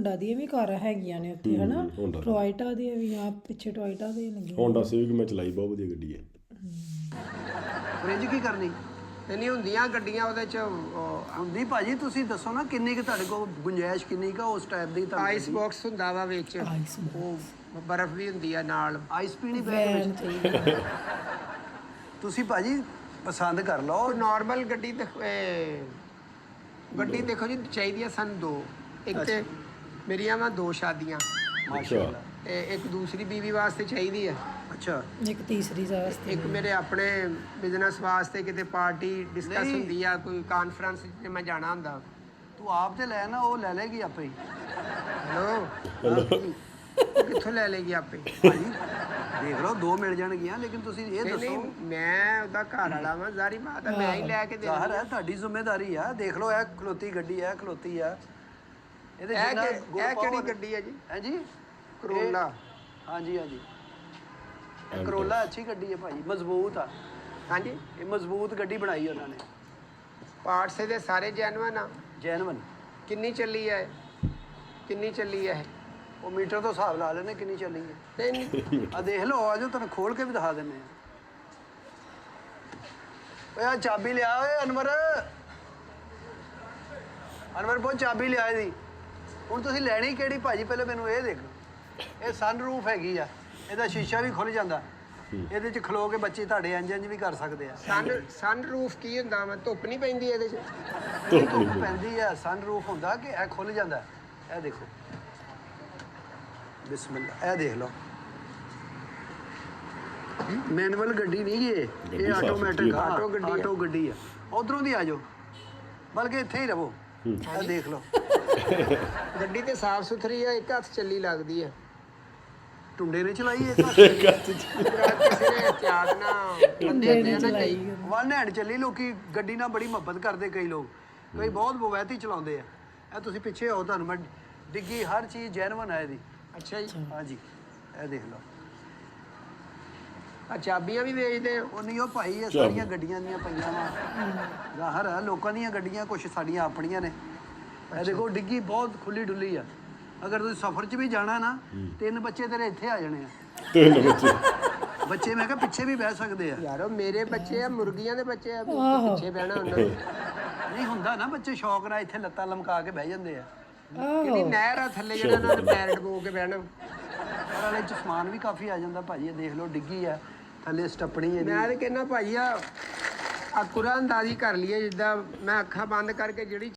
Honda ਦੀਆਂ ਵੀ ਕਾਰਾਂ ਹੈਗੀਆਂ ਨੇ ਉੱਥੇ ਹਨਾ ਟੋਇਟਾ ਦੀਆਂ ਵੀ ਆ ਪਿੱਛੇ ਟੋਇਟਾ ਦੇ ਲੱਗੀਆਂ ਹੋਂਡਾ ਸਿਵਿਕ ਮੈਂ ਚਲਾਈ ਬਹੁਤ ਵਧੀਆ ਗੱਡੀ ਹੈ ਫ੍ਰਿਜ ਕੀ ਕਰਨੀ ਨਹੀਂ ਹੁੰਦੀਆਂ ਗੱਡੀਆਂ ਉਹਦੇ ਚ ਹੁੰਦੀ ਭਾਜੀ ਤੁਸੀਂ ਦੱਸੋ ਨਾ ਕਿੰਨੀ ਕਿ ਤੁਹਾਡੇ ਕੋਲ ਗੁੰਜਾਇਸ਼ ਕਿੰਨੀ ਕਾ ਉਸ ਟਾਈਪ ਦੀ ਆਈਸ ਬਾਕਸ ਹੁੰਦਾ ਵਾ ਵਿੱਚ ਆਈਸ ਉਹ ਬਰਫ਼ ਵੀ ਹੁੰਦੀ ਆ ਨਾਲ ਆਈਸ ਪੀਣੀ ਬੈਗ ਵਿੱਚ ਤੁਸੀਂ ਭਾਜੀ ਪਸੰਦ ਕਰ ਲਓ ਨਾਰਮਲ ਗੱਡੀ ਗੱਡੀ ਦੇਖੋ ਜੀ ਚਾਹੀਦੀਆਂ ਸਨ ਦੋ ਇੱਕ ਤੇ ਮੇਰੀਆਂ ਵਾ ਦੋ ਸ਼ਾਦੀਆਂ ਮਾਸ਼ਾਅੱਲਾ ਤੇ ਇੱਕ ਦੂਸਰੀ ਬੀਵੀ ਵਾਸਤੇ ਚਾਹੀਦੀ ਹੈ ਅੱਛਾ ਇੱਕ ਤੀਸਰੀ ਵਾਸਤੇ ਇੱਕ ਮੇਰੇ ਆਪਣੇ ਬਿਜ਼ਨਸ ਵਾਸਤੇ ਕਿਤੇ ਪਾਰਟੀ ਡਿਸਕਸ ਹੁੰਦੀ ਆ ਕੋਈ ਕਾਨਫਰੰਸ 'ਤੇ ਮੈਂ ਜਾਣਾ ਹੁੰਦਾ ਤੂੰ ਆਪ ਤੇ ਲੈ ਨਾ ਉਹ ਲੈ ਲੇਗੀ ਆਪੇ ਹੀ ਹੈਲੋ ਉਹ ਕਿੱਥੋਂ ਲੈ ਲੇਗੀ ਆਪੇ ਭਾਜੀ ਦੇਖ ਲਓ ਦੋ ਮਿਲ ਜਾਣਗੀਆਂ ਲੇਕਿਨ ਤੁਸੀਂ ਇਹ ਦੱਸੋ ਨਹੀਂ ਮੈਂ ਉਹਦਾ ਘਰ ਵਾਲਾ ਵਾਂ ਜ਼ਾਰੀ ਬਾਤ ਹੈ ਮੈਂ ਹੀ ਲੈ ਕੇ ਜ਼ਾਹਰ ਦੇਣਾ ਹੈ ਤੁਹਾਡੀ ਜ਼ਿੰਮੇਵਾਰੀ ਆ ਦੇਖ ਲਓ ਇਹ ਖਲੋਤੀ ਗੱਡੀ ਹੈ ਖਲੋਤੀ ਆ ਇਹਦੇ ਜਿੰਨਾ ਇਹ ਕਿਹੜੀ ਗੱਡੀ ਹੈ ਜੀ ਹੈ ਜੀ ਕਰੋਲਾ ਹਾਂਜੀ ਹਾਂਜੀ ਕਰੋਲਾ ਅੱਛੀ ਗੱਡੀ ਹੈ ਭਾਜੀ ਮਜ਼ਬੂਤ ਆ ਹਾਂਜੀ ਇਹ ਮਜ਼ਬੂਤ ਗੱਡੀ ਬਣਾਈ ਉਹਨਾਂ ਨੇ ਪਾਰਟਸ ਇਹਦੇ ਸਾਰੇ ਜੈਨੂਅਨ ਆ ਜੈਨੂਅਨ ਕਿੰਨੀ ਚੱਲੀ ਹੈ ਕਿੰਨੀ ਚੱਲੀ ਹੈ ਉਹ ਮੀਟਰ ਤੋਂ ਹਿਸਾਬ ਲਾ ਲੈਣੇ ਕਿੰਨੀ ਚੱਲੀ ਹੈ ਨਹੀਂ ਆ ਦੇਖ ਲਓ ਆਜੋ ਤੁਹਾਨੂੰ ਖੋਲ ਕੇ ਵੀ ਦਿਖਾ ਦਿੰਨੇ ਆ ਓਏ ਆ ਚਾਬੀ ਲਿਆ ਓਏ ਅਨਵਰ ਅਨਵਰ ਬਹੁਤ ਚਾਬੀ ਲਿਆ ਇਹਦੀ ਹੁਣ ਤੁਸੀਂ ਲੈਣੀ ਕਿਹੜੀ ਭਾਜੀ ਪਹਿਲੇ ਮੈਨੂੰ ਇਹ ਦੇਖੋ ਇਹ ਸਨ ਰੂਫ ਹੈਗੀ ਆ ਇਹਦਾ ਸ਼ੀਸ਼ਾ ਵੀ ਖੁੱਲ ਜਾਂਦਾ ਇਹਦੇ ਚ ਖਲੋ ਕੇ ਬੱਚੇ ਤੁਹਾਡੇ ਇੰਜਨ ਵੀ ਕਰ ਸਕਦੇ ਆ ਸਨ ਰੂਫ ਕੀ ਹੁੰਦਾ ਵਾ ਧੁੱਪ ਨਹੀਂ ਪੈਂਦੀ ਇਹਦੇ 'ਚ ਧੁੱਪ ਪੈਂਦੀ ਆ ਸਨ ਰੂਫ ਹੁੰਦਾ ਕਿ ਇਹ ਖੁੱਲ ਜਾਂਦਾ ਇਹ ਦੇਖੋ ਬਿਸਮਿਲ੍ਲਾ ਇਹ ਦੇਖ ਲਓ ਮੈਨੂਅਲ ਗੱਡੀ ਨਹੀਂ ਇਹ ਆਟੋਮੈਟਿਕ ਆਟੋ ਗੱਡੀ ਆ ਉਧਰੋਂ ਦੀ ਆ ਜਾਓ ਬਲਕਿ ਇੱਥੇ ਹੀ ਰਹੋ ਇਹ ਦੇਖ ਲਓ ਗੱਡੀ ਤੇ ਸਾਫ ਸੁਥਰੀ ਆ ਇੱਕ ਹੱਥ ਚੱਲੀ ਲੱਗਦੀ ਆ ਟੁੰਡੇ ਨੇ ਚਲਾਈ ਇਹ ਕਿਸੇ ਨੇ ਇhtiyat ਨਾ ਚਲਾਈ ਵਨ ਹੈਂਡ ਚੱਲੀ ਲੋਕੀ ਗੱਡੀ ਨਾਲ ਬੜੀ ਮੁਹੱਬਤ ਕਰਦੇ ਕਈ ਲੋਕ ਕਈ ਬਹੁਤ ਬਵੈਤੀ ਚਲਾਉਂਦੇ ਆ ਇਹ ਤੁਸੀਂ ਪਿੱਛੇ ਆਓ ਤੁਹਾਨੂੰ ਮੈਂ ਡਿੱਗੀ ਹਰ ਚੀਜ਼ ਜੈਨੂਅਨ ਹੈ ਇਹਦੀ ਅੱਛਾ ਜੀ ਹਾਂਜੀ ਇਹ ਦੇਖ ਲਓ ਆ ਚਾਬੀਆਂ ਵੀ ਵੇਚਦੇ ਆ ਉਹ ਨਹੀਂ ਉਹ ਭਾਈ ਇਹ ਸਾਰੀਆਂ ਗੱਡੀਆਂ ਦੀਆਂ ਪਈਆਂ ਵਾ ਜ਼ਾਹਰ ਹੈ ਲੋਕਾਂ ਦੀਆਂ ਗੱਡੀਆਂ ਕੁਛ ਸਾਡੀਆਂ ਆਪਣੀਆਂ ਨੇ ਇਹ ਦੇਖੋ ਡਿੱਗੀ ਬਹੁਤ ਖੁੱਲੀ ਡੁੱਲੀ ਆ ਅਗਰ ਤੁਸੀਂ ਸਫ਼ਰ 'ਚ ਵੀ ਜਾਣਾ ਨਾ ਤਿੰਨ ਬੱਚੇ ਤੇਰੇ ਇੱਥੇ ਆ ਜਾਣੇ ਆ ਤਿੰਨ ਬੱਚੇ ਬੱਚੇ ਮੈਂ ਕਿਹਾ ਪਿੱਛੇ ਵੀ ਬਹਿ ਸਕਦੇ ਆ ਯਾਰੋ ਮੇਰੇ ਬੱਚੇ ਆ ਮੁਰਗੀਆਂ ਦੇ ਬੱਚੇ ਆ ਪਿੱਛੇ ਬਹਿਣਾ ਉਹਨਾਂ ਨੇ ਨਹੀਂ ਹੁੰਦਾ ਨਾ ਬੱਚੇ ਸ਼ੌਕ ਨਾਲ ਇੱਥੇ ਲੱਤਾਂ ਲਮਕਾ ਕੇ ਬਹਿ ਜਾਂਦੇ ਆ ਕਿਹੜੀ ਨਹਿਰ ਆ ਥੱਲੇ ਜਿਹੜਾ ਉਹਨਾਂ ਨੇ ਪੈਰ ਡਬੋ ਕੇ ਬਹਿਣਾ ਪਰ ਵਾਲੇ 'ਚ ਸਮਾਨ ਵੀ ਕਾਫੀ ਆ ਜਾਂਦਾ ਭਾਜੀ ਇਹ ਦੇਖ ਲਓ ਡਿੱਗੀ ਆ ਥੱਲੇ ਸਟੱਪਣੀ ਇਹਦੀ ਮੈਂ ਤੇ ਕਹਿੰਦਾ ਭਾਈ ਆ ਕੁਰਾਨ ਅੰਦਾਜ਼ੀ ਕਰ ਲਈਏ ਜਿੱਦਾਂ ਮੈਂ ਅੱਖਾਂ ਬੰਦ ਕਰਕੇ ਜਿਹੜੀ